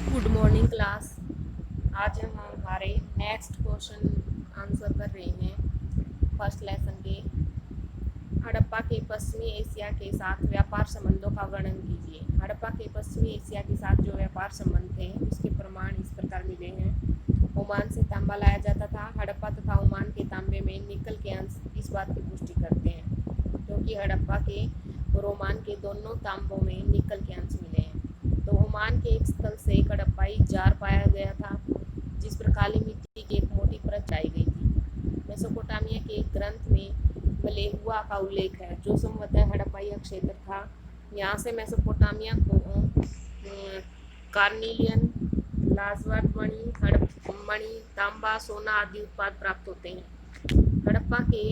Good morning class. आज हम हमारे नेक्स्ट क्वेश्चन आंसर कर रहे हैं फर्स्ट लेसन के। हड़प्पा के पश्चिमी एशिया के साथ व्यापार संबंधों का वर्णन कीजिए। हड़प्पा के पश्चिमी एशिया के साथ जो व्यापार संबंध थे उसके प्रमाण इस प्रकार मिले हैं। ओमान से तांबा लाया जाता था। हड़प्पा तथा ओमान के तांबे में निकल के अंश इस बात की पुष्टि करते हैं क्योंकि हड़प्पा के और ओमान के दोनों तांबों में निकल के अंश मिले हैं। तो ओमान के एक स्थल से हड़प्पाई जार पाया गया था जिस पर काली मिट्टी की एक मोटी परत चढ़ाई गई थी। मेसोपोटामिया के एक ग्रंथ में मलेहुआ का उल्लेख है जो संभवतः हड़प्पाई क्षेत्र था। यहाँ से मेसोपोटामिया को कार्निलियन, लाजवाब मणि, हड़प मणि, तांबा, सोना आदि उत्पाद प्राप्त होते हैं। हड़प्पा के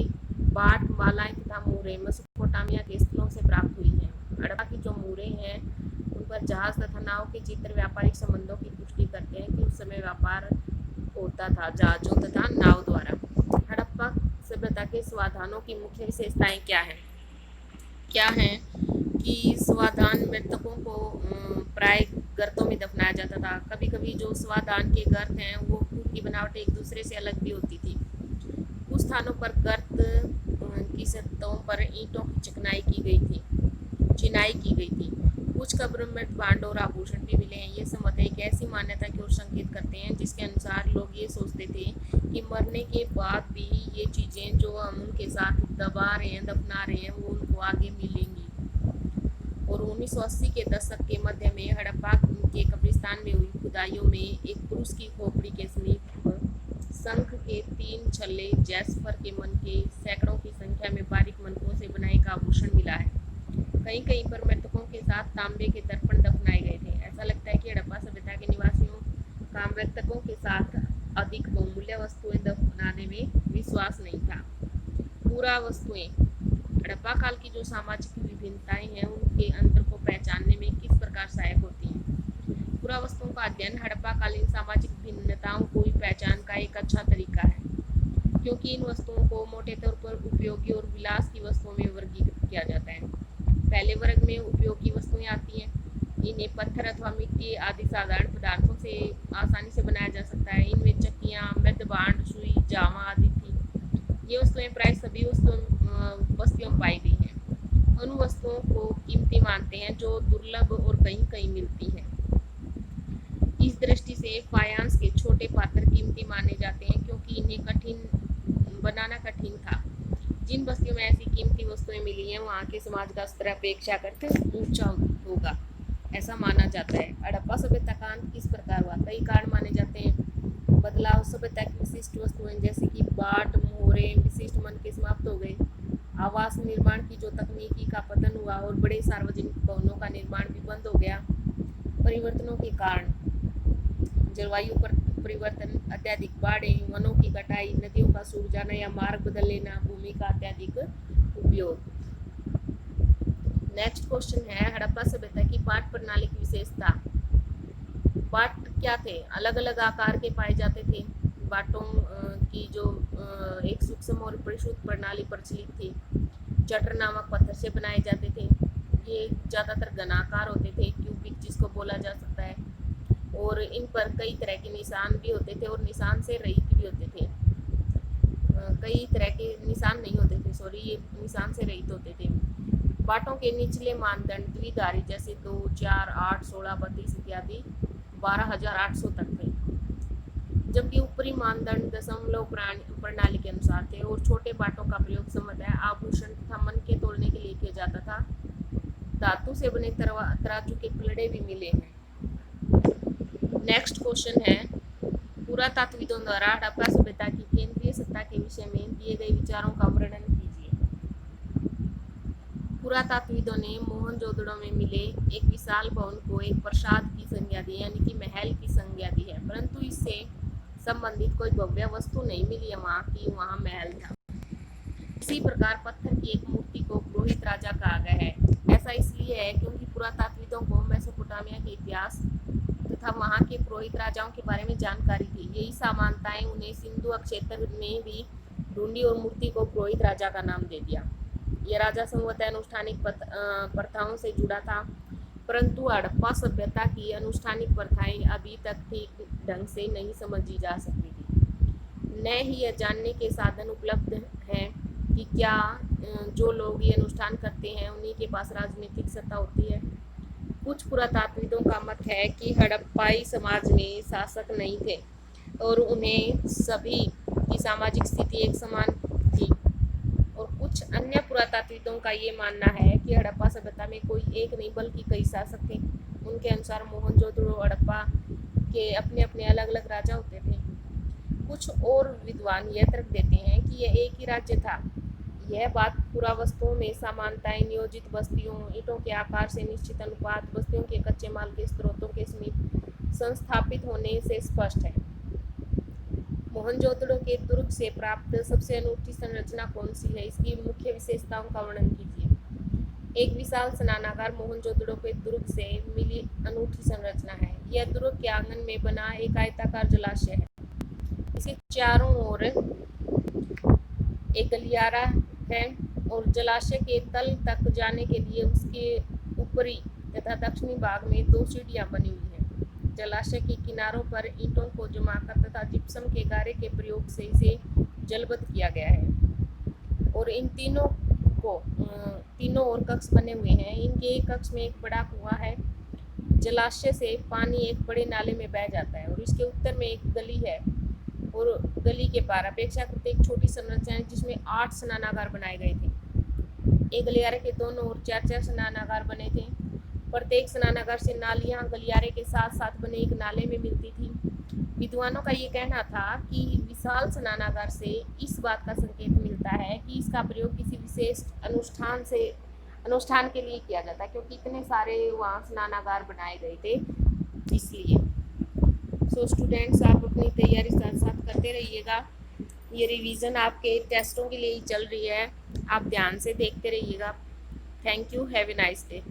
बाट, मालाएं तथा मूरे मेसोपोटामिया के स्थलों से प्राप्त हुई हैं। हड़प्पा की जो मूरे हैं उन पर जहाज तथा नाव के चित्र व्यापारिक संबंधों की पुष्टि करते हैं कि उस समय व्यापार होता था जहाजों तथा नाव द्वारा। हड़प्पा सभ्यता के समाधानों की मुख्य विशेषताएं क्या हैं कि स्वाधान मृतकों को प्राय गर्तों में दफनाया जाता था। कभी कभी जो स्वाधान के गर्त हैं वो की बनावट एक दूसरे से अलग भी होती थी। कुछ स्थानों पर गर्त की सतहों पर ईंटों की चिनाई की गई थी। कुछ कब्रों में भांड और आभूषण भी मिले हैं। ये संभवतः एक ऐसी मान्यता की ओर संकेत करते हैं जिसके अनुसार लोग ये सोचते थे कि मरने के बाद भी ये चीज़ें जो हम उनके साथ दबा रहे हैं, दफना रहे हैं, वो उनको आगे मिलेंगी। और 1980 के दशक के मध्य में हड़प्पा के कब्रिस्तान में हुई खुदाइयों में एक पुरुष की खोपड़ी के समीप शंख के 3 छल्ले, जैस्पर के मनके, सैकड़ों की संख्या में बारीक मनकों से बनाए एक आभूषण मिला है। कहीं कहीं पर मृतकों के साथ तांबे के दर्पण दफनाए गए थे। ऐसा लगता है कि हड़प्पा सभ्यता के निवासियों का मृतकों के साथ अधिक बहुमूल्य वस्तुएं दफनाने में विश्वास नहीं था। पूरा वस्तुएं हड़प्पा काल की जो सामाजिक विभिन्नताएं हैं उनके अंतर को पहचानने में किस प्रकार सहायक होती हैं। पूरा वस्तुओं का अध्ययन हड़प्पा कालीन सामाजिक भिन्नताओं को पहचान का एक अच्छा तरीका है क्योंकि इन वस्तुओं को मोटे तौर पर उपयोगी और विलास की वस्तुओं में वर्गीकृत किया जाता है। पहले वर्ग में उपयोगी वस्तुएं आती हैं। इन्हें पत्थर अथवा मिट्टी आदि साधारण पदार्थों से आसानी से बनाया जा सकता है। इनमें चक्कियाँ, मृद भांड, सुई, जावा आदि थी। ये वस्तुएं प्राय सभी बस्तियों में पाई गई हैं। उन वस्तुओं को कीमती मानते हैं जो दुर्लभ और कहीं कहीं मिलती हैं। इस दृष्टि से फायांस के छोटे पात्र कीमती माने जाते हैं क्योंकि इन्हें बनाना कठिन था। जिन बस्तियों में ऐसी कीमती वस्तुएं मिली हैं वहाँ के समाज का स्तर अपेक्षाकृत ऊंचा होगा ऐसा माना जाता है। हड़प्पा सभ्यता का अंत किस प्रकार हुआ? कई कारण माने जाते हैं। बदलाव सभ्यता की विशिष्ट वस्तुएं जैसे कि बाट, मोहरे, विशिष्ट मनके समाप्त हो गए। आवास निर्माण की जो तकनीकी का पतन हुआ और बड़े सार्वजनिक भवनों का निर्माण भी बंद हो गया। परिवर्तनों के कारण जलवायु पर परिवर्तन, अत्यधिक बाढ़ें, वनों की कटाई, नदियों का सूख जाना या मार्ग बदल लेना, भूमि का अत्यधिक उपयोग। नेक्स्ट क्वेश्चन है हड़प्पा सभ्यता की पाठ प्रणाली की विशेषता। बाट क्या थे? अलग अलग आकार के पाए जाते थे। बाटों की जो एक सूक्ष्म और परिशुद्ध प्रणाली प्रचलित थी। चटर नामक पत्थर से बनाए जाते थे। ये ज़्यादातर घनाकार होते थे, क्यूबिक जिसको बोला जा सकता है। और इन पर कई तरह के निशान भी होते थे और निशान से रहित भी होते थे। कई तरह के निशान नहीं होते थे, ये निशान से रहित होते थे। बाटों के निचले मानदंड द्विधारी जैसे 2, 4, 8, 16, 32 इत्यादि 12,800 तक थे, जबकि ऊपरी मानदंड दशमलव प्रणाली के अनुसार थे। और छोटे बाटों का प्रयोग संभवतः आभूषण तथा मन के तोड़ने के लिए किया जाता था। धातु से बने तराजू के पलड़े भी मिले हैं। नेक्स्ट क्वेश्चन है पुरातत्वविदों द्वारा हड़प्पा सभ्यता की केंद्रीय सत्ता के विषय में दिए गए विचारों का वर्णन कीजिए। पुरातत्वविदों ने मोहनजोदड़ो में मिले एक विशाल भवन को एक प्रासाद की संज्ञा दी, यानी कि महल की संज्ञा दी है, परंतु इससे संबंधित कोई भव्य वस्तु नहीं मिली है वहाँ महल था। इसी प्रकार पत्थर की एक मूर्ति को पुरोहित राजा कहा गया है। ऐसा इसलिए है क्योंकि पुरातत्वविदों को मेसोपोटामिया के इतिहास तथा वहाँ के पुरोहित राजाओं के बारे में जानकारी थी। यही समानताएं उन्हें सिंधु क्षेत्र में भी ढूंढी और मूर्ति को पुरोहित राजा का नाम दे दिया। यह राजा संभवतः अनुष्ठानिक प्रथाओं से जुड़ा था। परंतु हड़प्पा सभ्यता की अनुष्ठानिक प्रथाएं अभी तक ठीक ढंग से नहीं समझी जा सकती थी। न ही यह जानने के साधन उपलब्ध हैं कि क्या जो लोग ये अनुष्ठान करते हैं उन्हीं के पास राजनीतिक सत्ता होती है। कुछ पुरातात्विदों का मत है कि हड़प्पाई समाज में शासक नहीं थे और उन्हें सभी की सामाजिक स्थिति एक समान थी, और कुछ अन्य पुरातात्विदों का ये मानना है कि हड़प्पा सभ्यता में कोई एक नहीं बल्कि कई शासक थे। उनके अनुसार मोहनजोदड़ो हड़प्पा के अपने अपने अलग अलग राजा होते थे। कुछ और विद्वान यह तर्क देते हैं कि यह एक ही राज्य था। यह बात पुरावस्तुओं में समानताएं, नियोजित बस्तियों, ईंटों के आकार से निश्चित अनुपात, बस्तियों के कच्चे माल के स्रोतों के समीप संस्थापित होने से स्पष्ट है। मोहनजोदड़ो के दुर्ग से प्राप्त सबसे अनूठी संरचना कौन सी है? इसकी मुख्य विशेषताओं का वर्णन कीजिए। एक विशाल स्नानागार मोहनजोदड़ो के दुर्ग से मिली अनूठी संरचना है। यह दुर्ग के आंगन में बना एक आयताकार जलाशय है। इसके चारों ओर एक गलियारा है और जलाशय के तल तक जाने के लिए उसके ऊपरी तथा दक्षिणी भाग में 2 सीढ़ियां बनी हुई हैं। जलाशय के किनारों पर ईंटों को जमाकर तथा जिप्सम के गारे के प्रयोग से इसे जलबद्ध किया गया है और इन तीनों ओर कक्ष बने हुए हैं। इनके एक कक्ष में एक बड़ा कुआं है। जलाशय से पानी एक बड़े नाले में बह जाता है और इसके उत्तर में एक गली है और गली के पार अपेक्षाकृत एक छोटी संरचना है जिसमें 8 स्नानागार बनाए गए थे। एक गलियारे के दोनों ओर 4-4 स्नानागार बने थे। प्रत्येक स्नानागार से नालियां गलियारे के साथ साथ बने एक नाले में मिलती थी। विद्वानों का ये कहना था कि विशाल स्नानागार से इस बात का संकेत मिलता है कि इसका प्रयोग किसी विशेष अनुष्ठान के लिए किया जाता है, क्योंकि इतने सारे वहाँ स्नानागार बनाए गए थे इसलिए। सो स्टूडेंट्स, आप अपनी तैयारी साथ साथ करते रहिएगा। ये रिवीजन आपके टेस्टों के लिए ही चल रही है, आप ध्यान से देखते रहिएगा। Thank you, have a nice day.